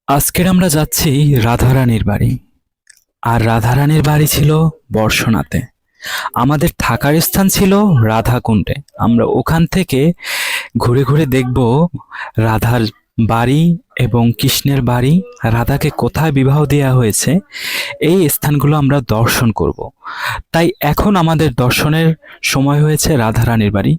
আজকের আমরা যাচ্ছি রাধারানীর বাড়ি। আর রাধারানীর বাড়ি ছিল বর্ষনাতে। আমাদের থাকার স্থান ছিল রাধাকুণ্ডে। আমরা ওখান থেকে ঘুরে ঘুরে দেখব রাধার বাড়ি এবং কৃষ্ণের বাড়ি, রাধাকে কোথায় বিবাহ দেওয়া হয়েছে, এই স্থানগুলো আমরা দর্শন করব। তাই এখন আমাদের দর্শনের সময় হয়েছে রাধারানীর বাড়ি।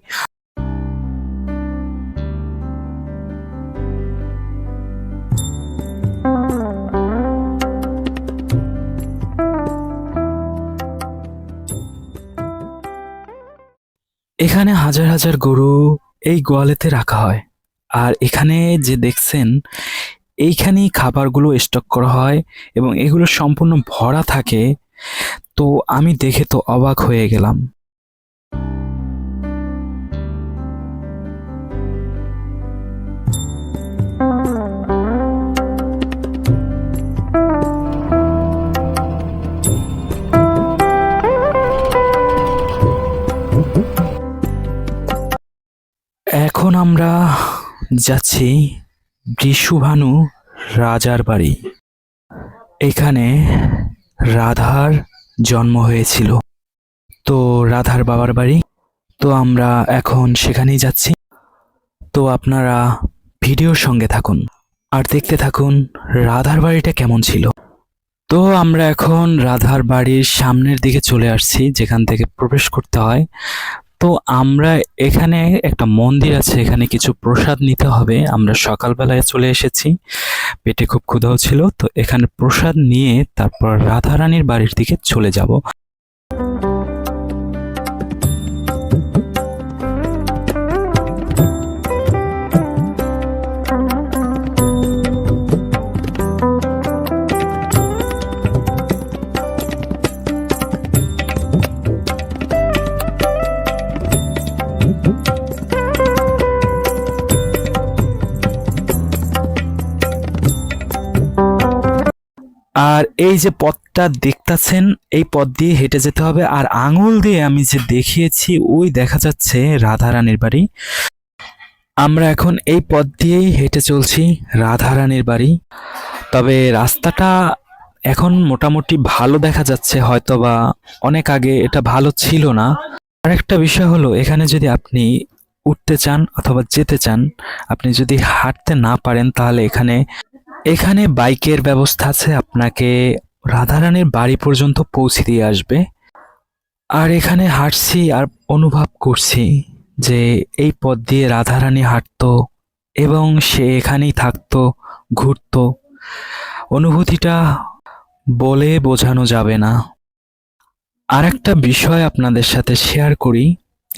এখানে হাজার হাজার গরু এই গোয়ালেতে রাখা হয়। আর এখানে যে দেখছেন, এইখানেই খাবারগুলো স্টক করা হয় এবং এগুলো সম্পূর্ণ ভরা থাকে। তো আমি দেখে তো অবাক হয়ে গেলাম। এখন আমরা যাচ্ছি বৃষভানু রাজার বাড়ি। এখানে রাধার জন্ম হয়েছিল। তো রাধার বাবার বাড়ি। তো আমরা এখন সেখানেই যাচ্ছি। তো আপনারা ভিডিওর সঙ্গে থাকুন আর দেখতে থাকুন রাধার বাড়িটা কেমন ছিল। তো আমরা এখন রাধার বাড়ির সামনের দিকে চলে আসছি, যেখান থেকে প্রবেশ করতে হয়। তো আমরা এখানে একটা মন্দির আছে, এখানে কিছু প্রসাদ নিতে হবে। আমরা সকালবেলায় চলে এসেছি, পেটে খুব ক্ষুধাও ছিল। তো এখানে প্রসাদ নিয়ে তারপর রাধারানীর বাড়ির দিকে চলে যাব। আর এই যে পথটা দেখতাছেন, এই পথ দিয়ে হেঁটে যেতে হবে। আর আঙুল দিয়ে আমি যে দেখিয়েছি, ওই দেখা যাচ্ছে রাধারানীর বাড়ি। আমরা এখন এই পথ দিয়েই হেঁটে চলছি রাধারানীর বাড়ি। তবে রাস্তাটা এখন মোটামুটি ভালো দেখা যাচ্ছে, হয়তোবা অনেক আগে এটা ভালো ছিল না। আরেকটা বিষয় হলো, এখানে যদি আপনি উঠতে চান অথবা যেতে চান, আপনি যদি হাঁটতে না পারেন, তাহলে এখানে এখানে বাইকের ব্যবস্থা আছে, আপনাকে রাধারানীর বাড়ি পর্যন্ত পৌঁছে দিয়ে আসবে। আর এখানে হাঁটছি আর অনুভব করছি যে এই পথ দিয়ে রাধারানী হাঁটতো এবং সে এখানেই থাকতো, ঘুরতো। অনুভূতিটা বলে বোঝানো যাবে না। আর একটা বিষয় আপনাদের সাথে শেয়ার করি,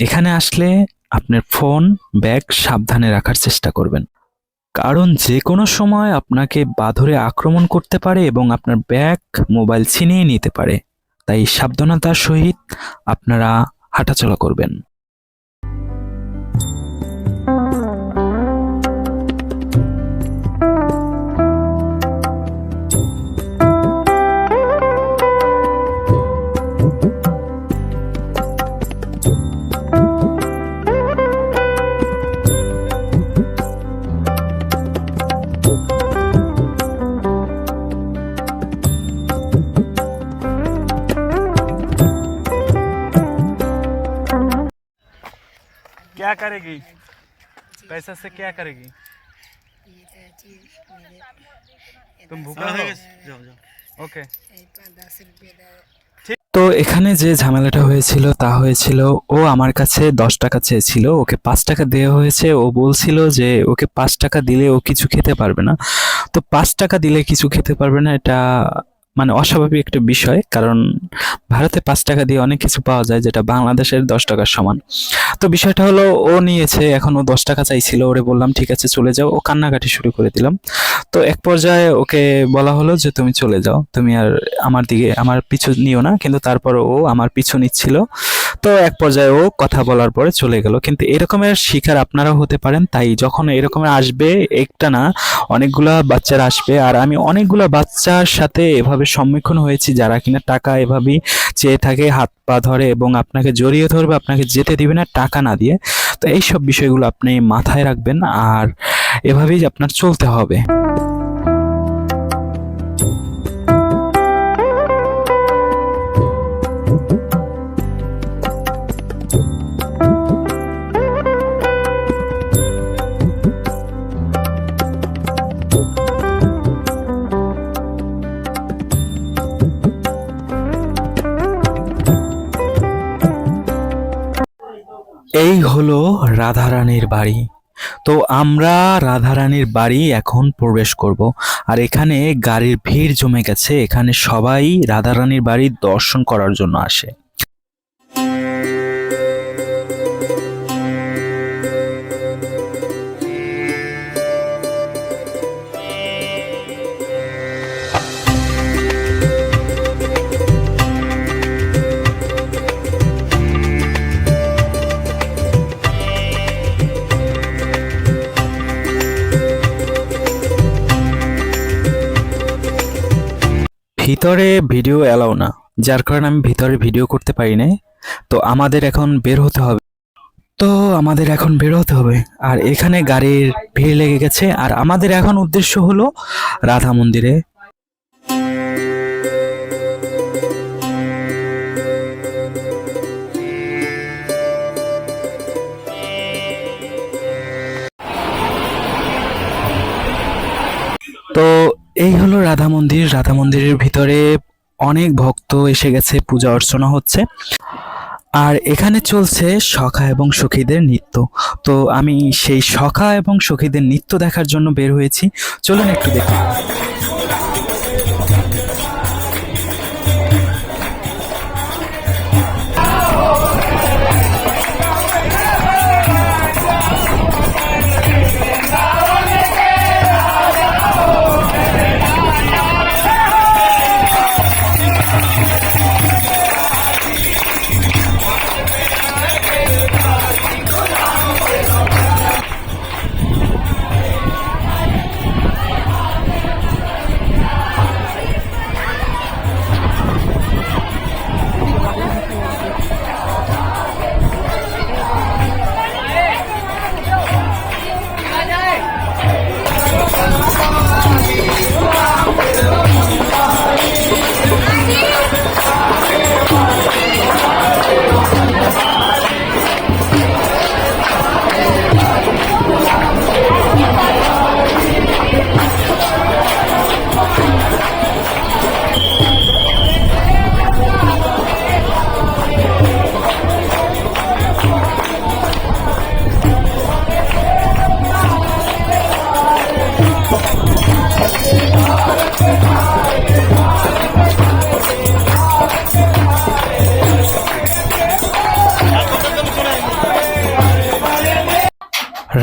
এখানে আসলে আপনার ফোন, ব্যাগ সাবধানে রাখার চেষ্টা করবেন। কারণ যে কোনো সময় আপনাকে বাঁদরে আক্রমণ করতে পারে এবং আপনার ব্যাগ, মোবাইল ছিনিয়ে নিতে পারে। তাই সাবধানতার সহিত আপনারা হাঁটাচলা করবেন। क्या करेगी? पैसा से क्या करेगी? तुम भूखा हो? ओके। তো এখানে যে ঝামেলাটা হয়েছিল তা হয়েছিল, ও আমার কাছে 10 টাকা চেয়েছিল, ওকে 5 টাকা দেওয়া হয়েছে। ও বলছিল যে ওকে 5 টাকা দিলে ও কিছু খেতে পারবে না। তো 5 টাকা দিলে কিছু খেতে পারবে না, এটা মানে অস্বাভাবিক একটা বিষয়। কারণ ভারতে 5 টাকা দিয়ে অনেক কিছু পাওয়া যায়, যেটা বাংলাদেশের 10 টাকার সমান। তো বিষয়টা হলো, ও নিয়েছে, এখন ও 10 টাকা চাইছিল। ওরে বললাম ঠিক আছে চলে যাও, ও কান্নাকাটি শুরু করে দিলাম। তো এক পর্যায়ে ওকে বলা হলো যে তুমি চলে যাও, তুমি আর আমার পিছু নিও না। কিন্তু তারপর ও আমার পিছু নিচ্ছিল। তো এক পর্যায়ে ও কথা বলার পরে চলে গেল। কিন্তু এরকমের শিকার আপনারাও হতে পারেন। তাই যখন এরকমের আসবে, একটা না অনেকগুলা বাচ্চারা আসবে। আর আমি অনেকগুলা বাচ্চার সাথে এভাবে সম্মুখীন হয়েছি, যারা কিনা টাকা এভাবেই চেয়ে থাকে, হাত পা ধরে এবং আপনাকে জড়িয়ে ধরবে, আপনাকে যেতে দিবে না টাকা না দিয়ে। তো এইসব বিষয়গুলো আপনি মাথায় রাখবেন আর এভাবেই আপনার চলতে হবে। হলো রাধারানীর বাড়ি। তো আমরা রাধারানীর বাড়ি এখন প্রবেশ করব। আর এখানে গাড়ির ভিড় জমে গেছে, এখানে সবাই রাধারানীর বাড়ি দর্শন করার জন্য আসে। ভিতরে ভিডিও এলাও না, যার কারণে আমি ভিতরে ভিডিও করতে পারি না। তো আমাদের এখন বের হতে হবে। আর এখানে গাড়ির ভিড় লেগে গেছে, আর আমাদের এখন উদ্দেশ্য হলো রাধা মন্দিরে। তো এই হলো রাধা মন্দির। রাধা মন্দিরের ভিতরে অনেক ভক্ত এসে গেছে, পূজা অর্চনা হচ্ছে। আর এখানে চলছে সখা এবং সখীদের নৃত্য। তো আমি সেই সখা এবং সখীদের নৃত্য দেখার জন্য বের হয়েছি। চলুন একটু দেখি।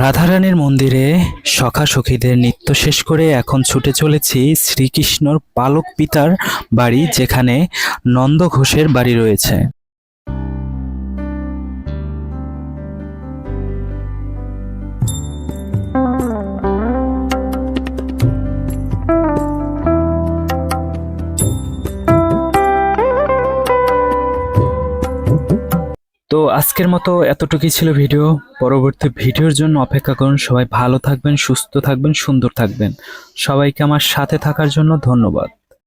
রাধারানীর মন্দিরে সখা সখীদের নৃত্য শেষ করে এখন ছুটে চলেছি শ্রীকৃষ্ণর পালক পিতার বাড়ি, যেখানে নন্দ ঘোষের বাড়ি রয়েছে। তো আজকের মতো এতটুকুই ছিল ভিডিও। পরবর্তী ভিডিওর জন্য অপেক্ষা করুন। সবাই ভালো থাকবেন, সুস্থ থাকবেন, সুন্দর থাকবেন। সবাইকে আমার সাথে থাকার জন্য ধন্যবাদ।